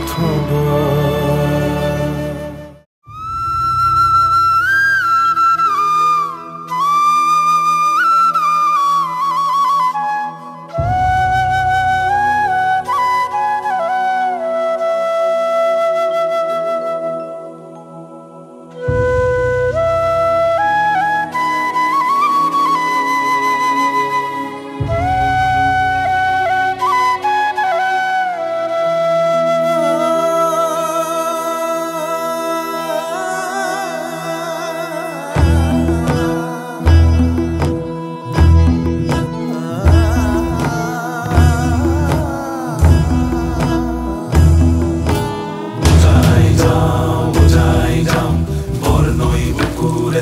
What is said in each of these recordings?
থব।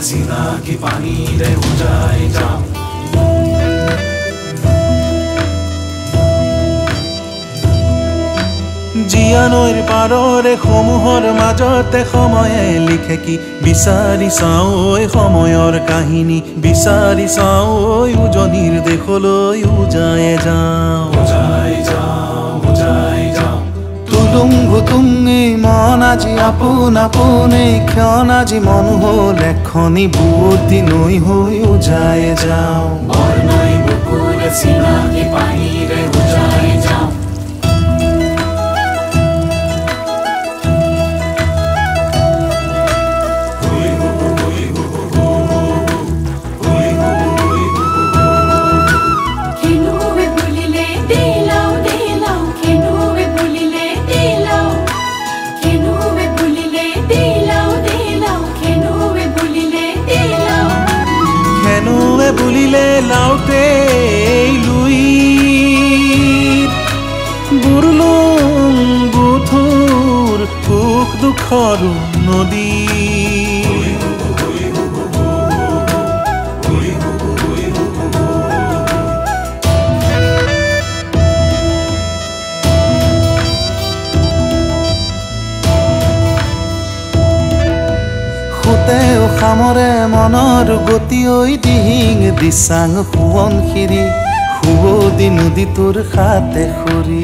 सीना की पानी रे उजाई जाम জিয়ানৈৰ পাৰৰে সমূহৰ মাজতে সময়ে লিখে কি বিচাৰি চাওঁ ঐ সময়ৰ কাহিনী বিচাৰি চাওঁ ঐ উজনিৰ দেশলৈ উজাই যাওঁ তুলুং ভুতুঙি মন আজি আপোন আপোনে ক্ষণ আজি মন হ'ল এখনি বুদ্ধি নৈ হৈ উজাই যাওঁ নৈ বুকুৰে চিনাকি পানীৰে উজাই যাওঁ বুলিলে লাউতে লুই বুৰলুং বুথুৰ সুখ দুখৰ নদী খামৰে মনৰ গতি ঐ দিহিং দিচাং সোৱণশিৰি সুৱদি নদী তোৰ খাতে খৰি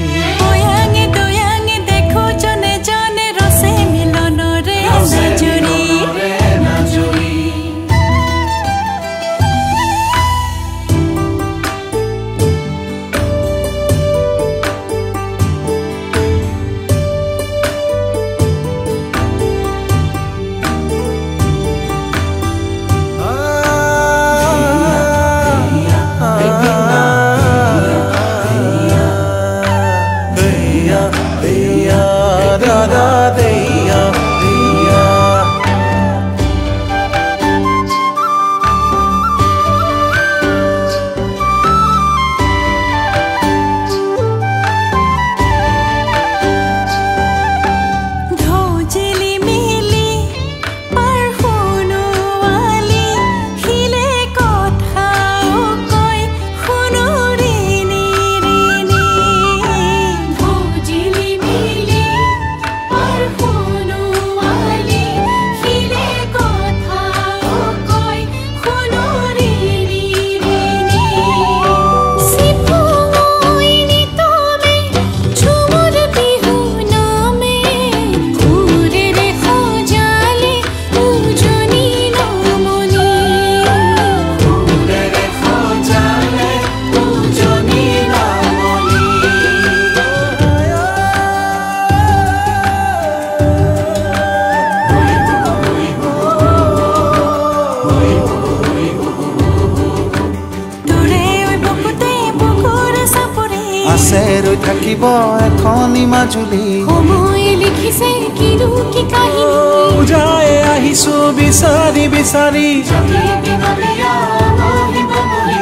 ৰৈ থাকিব এখনি মাজুলী সময় লিখিছে কিনো কি কাহিনী উজাই আহিছো বিচাৰি বিচাৰি যদি বিনবিয়া আহিব বুলি